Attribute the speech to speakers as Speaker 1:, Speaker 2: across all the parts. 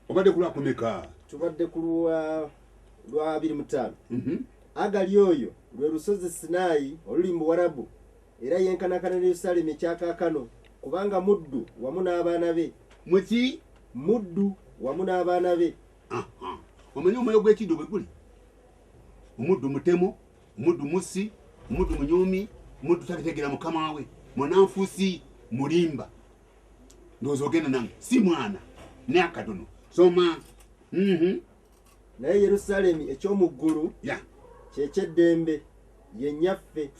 Speaker 1: Obadde kula kumeka.
Speaker 2: Tubadde kulwa 25. Agali oyo lwe lusozi Sinai oluli mu Warabu era yenkanakana ne Yerusalemu ekyakaakano kubanga muddu wamu n'abaana be.
Speaker 1: Muki
Speaker 2: muddu wamu n'abaana be.
Speaker 1: Omanyi omwoyo gw'ekiddo bwe guli. Omuddu mutemo, omuddu musi, omuddu munyoomi, omuddu takitegera mukama we, mwananfuusi mulimba. Ndowooza ogenda nange si mwana ne akatono. Soma.
Speaker 2: Naye Yerusalemu eky'omu ggulu kyeky'eddembe ye nnyaffe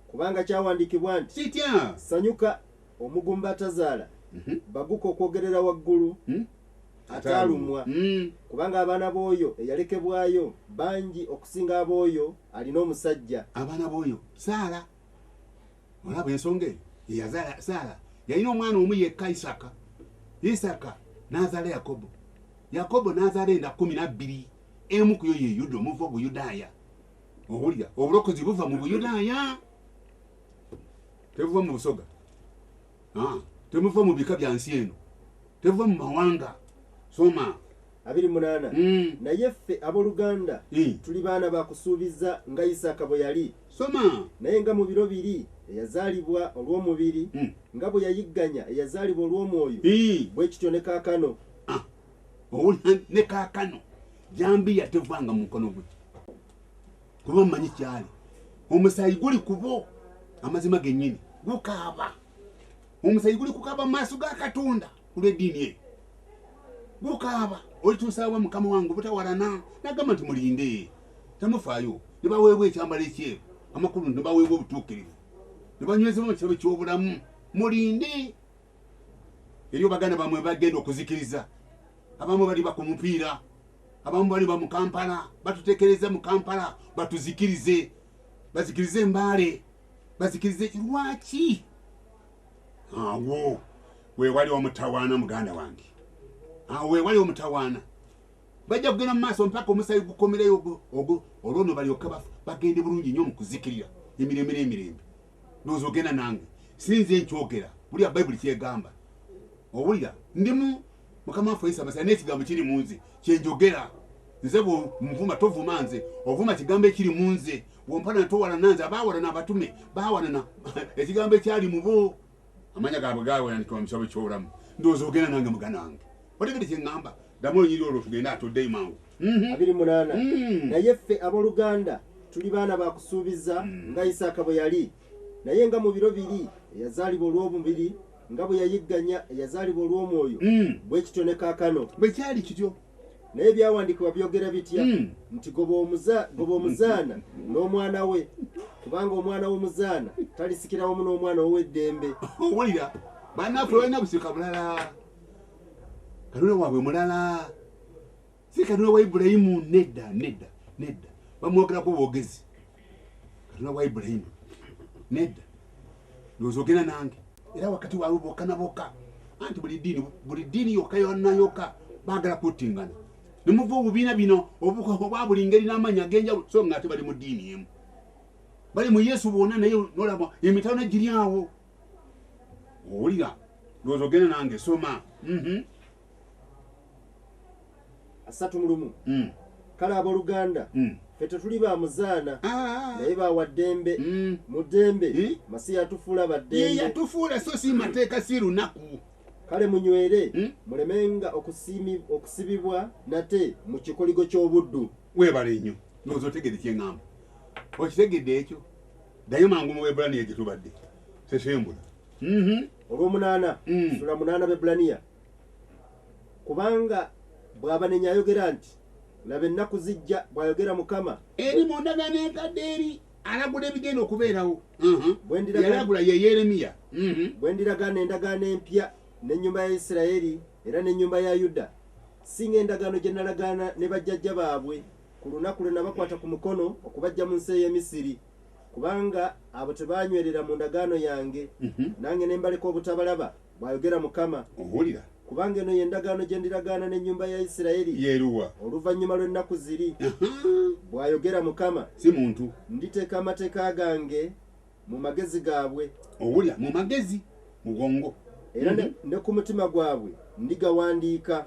Speaker 2: kubanga kyawandiikibwa nti
Speaker 1: kitya
Speaker 2: sanyuka omugumba atazaala baguka okwogerera waggulu ataalumwa kubanga abaana b'oyo eyalekebwayo bangi okusinga ab'oyo alina omusajja.
Speaker 1: Abaana b'oyo Saala olaba ensonga eyo eyazaala Saala yalina omwana omu yekka Isaka n'azaala Yakobo n'azaala enda 12 emu ku yo ye Yuda omuva Buyudaaya. Owulira obulokozi buva mu Buyudaaya tebuva mu busoga tebuva mu bika bya nsi eno tebuva mu mawanga. Soma
Speaker 2: 28. Naye ffe abooluganda tuli baana bakusuubiza nga Isaaka bwe yali.
Speaker 1: Soma.
Speaker 2: Naye nga mu biro biri eyazaalibwa olw'omubiri nga bwe yayigganya eyazaalibwa olw'omwoyo bwe kityo ne kaakano.
Speaker 1: Owulira ne kaakano jambiya tevanga mu mukono gwe kuba mmanyi kyali omusaayi guli kubo amazima gennyini gukaaba. Omusaayi guli kukaaba mu maaso ga Katonda kulw'eddiini ye gukaaba. Olituusaawa mukama wange butawalana nagamba nti mulinde temufaayo ne baweebwa ekyambalo ekyeru amakulu ne baweebwa obutuukirivu ne banywezebwa mu kitabo ky'obulamu mulinde. Eriyo baganda bamwe bagenda okuzikiriza, abamu bali ku mupiira, abamu bali mu Kampala batutekereza mu Kampala batuzikirize, bazikirize Mbale, bazikirize Lwaki. Awo weewali omutawaana muganda wange, weewali omutawaana bajja kugenda mu maaso mpaka omusaayi gukomereyo olwono balyoka bagende bulungi nnyo mu kuzikirira emirembe. Ndowooza ogenda nange sinze nkyogera buli Bayibuli kyegamba. Owulira ndimu mukama waffe Yesu Masiya n'ekigambo kiri mu nze kyenjogera. Nze bw'omuvuma tovuma nze, ovuma kigambo ekiri mu nze. Bw'ompalana towalana nze, abaawalana abatume baawalana ekigambo ekyali mu bo. Amanya gaabwe gaawandikibwa mu kitabo ky'obulamu. Ndowooza ogenda nange muganda wange. Otegedde kye ŋŋamba ddamu olunyiriri olwo tugende atoddeyo mangu.
Speaker 2: 28. Naye ffe abooluganda tuli baana bakusuubiza nga Isaaka bwe yali. Naye nga mu biro biri eyazaalibwa olw'omubiri nga bwe yayigganya eyazaalibwa olw'omwoyo bwe kityo ne kaakano.
Speaker 1: Bwe kyali kityo.
Speaker 2: Naye byawandiikibwa byogera bitya nti goba omuzaana n'omwana we kubanga omwana w'omuzaana talisikira wamu n'omwana ow'eddembe.
Speaker 1: Owulira bannaffe balina busika bulala, Katonda waabwe mulala, si Katonda wa Ibulayimu. Nedda bamwogerako bwogezi. Katonda wa Ibulayimu nedda. Ndowooza ogenda nange era wakati waabwe bokka na bokka anti buli ddiini yokka yonna baagala kuttingana ne muva obubiina bino obwa buli ngeri n'amannya ag'enjawulo so ng'ate bali mu ddiini emu, bali mu Yesu bonna, naye nolaba emitawuna giri awo. Owulira ndowooza ogenda nange soma.
Speaker 2: 31. Kale abooluganda ffe tetuli ba muzaana naye bawa ddembe. Mu ddembe Masiya yatufuula baddembe.
Speaker 1: Ye yatufuula so si mateeka si lunaku.
Speaker 2: Kale munywere mulemenga okusibibwa nate mu kikoligo ky'obuddu.
Speaker 1: Weebale nnyo. Ndowooza otegedde kye ŋŋamba. Okitegedde ekyo ddayo mangu mu Weebulaniya gye tubadde sesembula.
Speaker 2: Olw'omunaana sula 8 Bebbulaniya. Kubanga bw'abanenya ayogera nti laba ennaku zijja bw'ayogera Mukama
Speaker 1: eri mu ndagaano enkadde eri alagula ebigenda okubeerawo. Yalagula ye Yeremiya.
Speaker 2: Bwe ndiragaana endagaano empya n'ennyumba ya Isirayiri era n'ennyumba ya Yuda singa endagaano gye nalagaana ne bajjajja baabwe ku lunaku lwe nabakwata ku mukono okubaggya mu nsi y'e Misiri, kubanga abo tebaanywerera mu ndagaano yange nange ne mbaleka obutabalaba bw'ayogera Mukama.
Speaker 1: Owulira
Speaker 2: kubanga eno ye ndagaano gye ndiragaana n'ennyumba ya Isirayiri
Speaker 1: yeeruwa
Speaker 2: oluvannyuma lw'ennaku ziri bw'ayogera Mukama.
Speaker 1: Si muntu.
Speaker 2: Nditeeka amateeka gange mu magezi gaabwe.
Speaker 1: Owulira mu magezi mu bwongo
Speaker 2: era ne ku mutima gwabwe ndigawandiika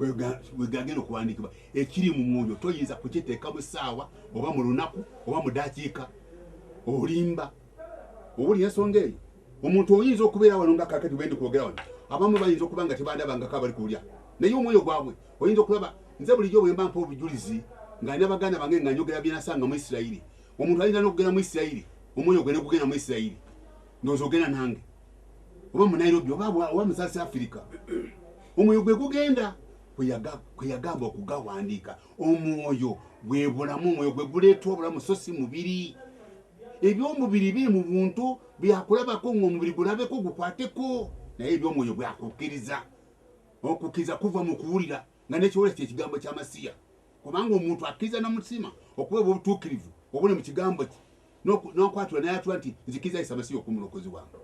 Speaker 1: wegagenda okuwandiikibwa ekiri mu mwoyo toyinza kukiteeka mu ssaawa oba mu lunaku oba mu dakiika olimba obuli ensonga eyo omuntu oyinza okubeera wano nga kakati bwendi kwogera wano abamu bayinza okuba nga tebandabangako abali kulya naye omwoyo gwabwe oyinza okulaba nze bulijjo bwe mba mpa obujulizi nga n'abaganda bange nga njogera byenasanga mu Isirayiri omuntu ayinza n'okugenda mu Isirayiri omwoyo gwe ne gugenda mu Isirayiri ndowooza ogenda nange oba mu Nairobi oba mu South Africa omwoyo gwe gugenda kwe yagamba okugawandiika omwoyo bwe bulamu omwoyo gwe guleeta obulamu so si mubiri ebyomubiri biri mu buntu byakulabako ng'omubiri gulabeko gukwateko naye ebyomwoyo bwakukkiriza okukkiriza kuva mu kuwulira nga nekiwulira kyekigambo kya Masiya kubanga omuntu akkiriza namutima okuweebwa obutuukirivu obuli mu kigambo kye n'okwatula naye atula nti nzikiriza Yesu Masiya okumulokozi wange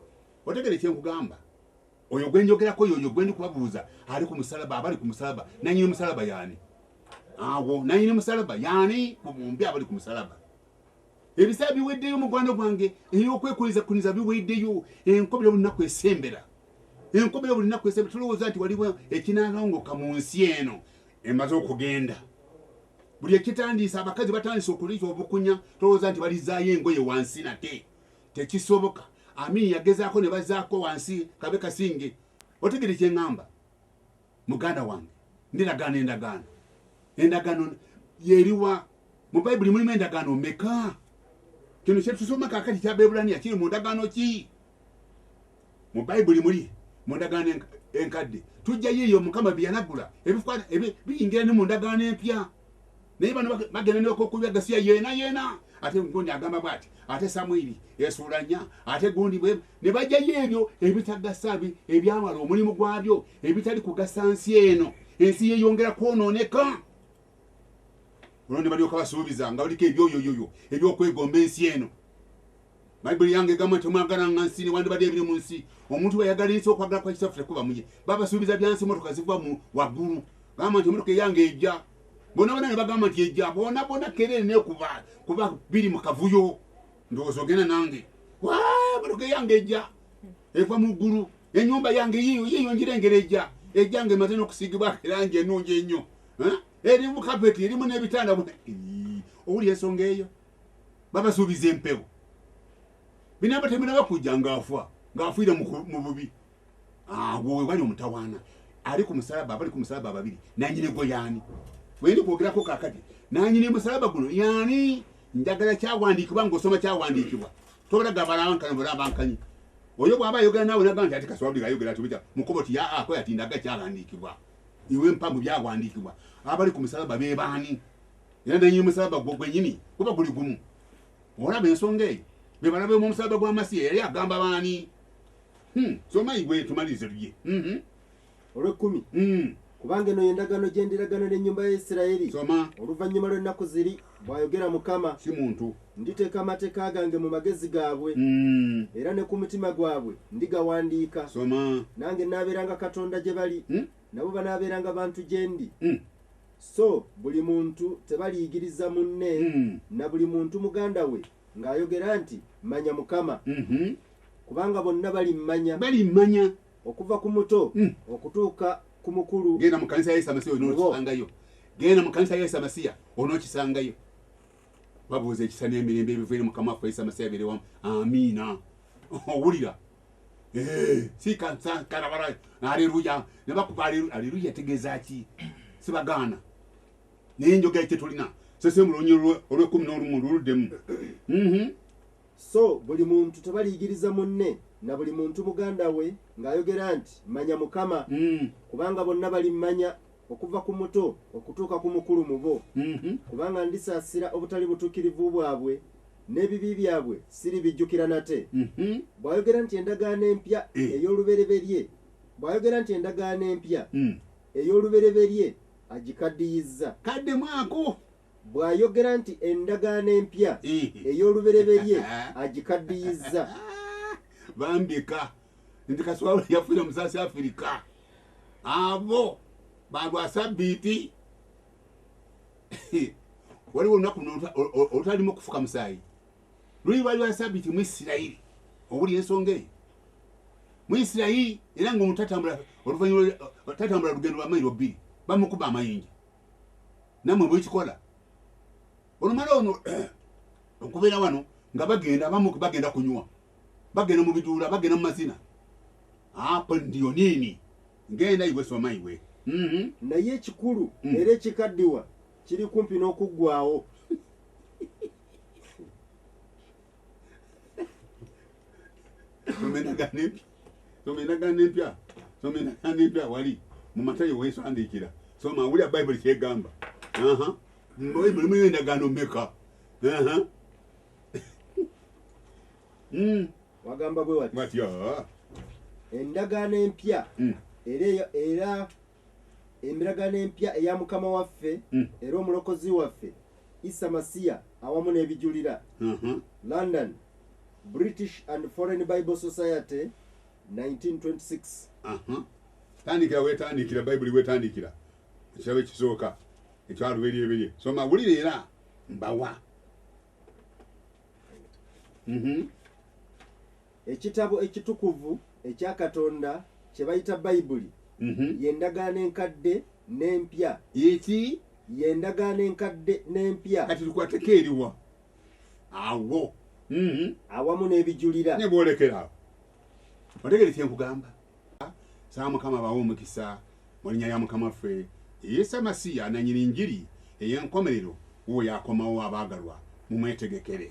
Speaker 1: otegere kyenkugamba oyo gwe njogerako oyo gwe ndi kubabuuza ali ku musalaba abali ku musalaba nanyini musalaba yaani awo nanyini musalaba yaani mumbi abali ku musalaba ebiseera biweddeyo mugwanda gwange ey'okwekulizakuniza biweddeyo enkobera buli nnaku esembera enkobera buli nnaku esembera tulowooza nti waliwo ekinaalongoka mu nsi eno emaze okugenda buli ekitandiisa abakazi batandisa okuliisa obukunya tulowooza nti balizaayo engoye wansi nate tekisoboka Amini yagezaako ne bazaako wansi kabe kasinge otegere kyeŋŋamba muganda wange ndinagaana endagaano yeriwa mu Bayibuli mulimu endagaano meka kino kyetusoma kakati kya Baibulaniya kiri mu ndagaano ki mu Bayibuli muli mu ndagaano enkadde tujjayo eyo Mukama byanagula biyingira ne mu ndagaano empya naye bano bagenda n'okukubya gasiya yeena ate gundi agamba bwati ate Samwiri esuulanya ate gundi bwe ne bajjayo ebyo ebitagasa ebyawala omulimu gwabyo ebitali kugasa nsi eno ensi yeyongera kwonooneka olwo ne balyoka basuubiza nga baliko ebyoyoyoyo ebyokwegomba ensi eno Bayibuli yange egamba nti omwagalanga nsi newandibadde ebiri mu nsi omuntu bweyagala ensi okwagala kwa kitaffe tekuba muye babasuubiza byansi motoka ziva mu waggulu gamba nti emotoka eyange ejja bona ne bagamba nti ejja bona kerere kuba biri mu kavuyo ndowooza ogenda nange motoka eyange ejja eva mu ggulu ennyumba yange yiyo njirengera ejjange emaze n'okusiigibwa erangi ennungi ennyo eri mu kapeti erimu n'ebitanda owuli ensonga eyo babasuubiza empewo binaba teminaba kujja ng'afiira mu bubi awo wali omutawaana ali ku musalaba abali ku musalaba ababiri nanyini gwe yaani wendi kwogerako kakati nanyini musalaba guno yaani njagala kyawandiikibwa ng'osoma kyawandiikibwa tobalaga balabankanyi oyo bw'aba ayogera naawe nagamba nti ati kaswabuli ayogera tubita mukobo ti ako yatindaga kyawandiikibwa iwe mpamu byawandiikibwa abali ku musalaba bebaani era nanyini musalaba gwenyini kuba guli gumu olaba ensonga eyo bebalabe mu musalaba gwa Masiya yali agamba baani soma igwe tumalirize lye
Speaker 2: olw'ekkumi kubanga eno y'endagaano gye ndiragaana n'ennyumba ya Isirayiri oluvannyuma lw'ennaku ziri bw'ayogera Mukama
Speaker 1: si muntu
Speaker 2: nditeeka amateeka gange mu magezi gaabwe era ne ku mutima gwabwe ndigawandiika nange naabeeranga Katonda gye bali nabo banaabeeranga bantu gye ndi so buli muntu tebaliyigiriza munne na buli muntu muganda we ng'ayogera nti manya Mukama kubanga bonna balimmanya okuva ku muto okutuuka ku mukulu
Speaker 1: genda mu kanisa ya Yesu Masiya onookisangayo genda mu kanisa ya Yesu Masiya onookisangayo babuuza ekisa n'emirembe ebivaire Mukama waffe Yesu Masiya abeerewamu amiina owulira si kansakarabala aleluya ne bakuba aleluya tegeeza ki sibagaana naye njogera kye tulina sese mulonyi olw'ekkumi n'olumu luluddemu
Speaker 2: so buli muntu tebaliyigiriza munne na buli muntu muganda we ng'ayogera nti manya Mukama kubanga bonna balimmanya okuva ku muto okutuuka ku mukulu mu bo kubanga ndisaasira obutali butuukirivu bwabwe n'ebibi byabwe siribijjukira nate bw'ayogera nti endagaano empya ey'olubereberye agikaddiyizza
Speaker 1: kadde mwako
Speaker 2: bw'ayogera nti endagaano empya ey'olubereberye agikaddiyizza
Speaker 1: bambika nti kaswawula yafiire mu South Africa abo balwa sabbiiti waliwo olunaku olutalimu okufuka musaayi luli lwali lwa sabbiiti mu Isirayiri owuli ensonga eyo mu Isirayiri era ng'omutatambula oluvannyuma tatambula lugendo lwa mayiro 2 bamukuba amayinja namwe bwekikola olumala ono okubeera wano nga bagenda abamu bagenda kunywa bagenda mu biduula bagenda mu mazina apo ndiyo nini ngenda iwe soma iwe
Speaker 2: naye ekikulu era ekikaddiwa kiri kumpi n'okuggwawo
Speaker 1: somendagana empya wali mu Matayo weesandikira soma wulya bayibuli kyegamba bayibuli mulimu endagaano mmeka
Speaker 2: wagamba bwe
Speaker 1: watya
Speaker 2: endagaano empya era endagaano empya eya mukama waffe era omulokozi waffe Isa Masiya awamu n'ebijulira London British and Foreign Bible Society 1926
Speaker 1: tandikira wetandikira bayibuli wetandikira ekirabo ekisooka ekyaluberyebirye soma wulire era mbawa
Speaker 2: ekitabo ekitukuvu ekya Katonda kye bayita bayibuli yendagaano enkadde n'empya
Speaker 1: eki
Speaker 2: yendagaano enkadde n'empya
Speaker 1: kati tukwateko eriwa awo
Speaker 2: awamu n'ebijulira
Speaker 1: ne bwolekera otegere kyenkugamba saa mukama bawo omukisa mu linnya lya mukama ffe Isa Masiya nanyini njiri ey'enkomerero uwo yakomawo abaagalwa mumwetegekere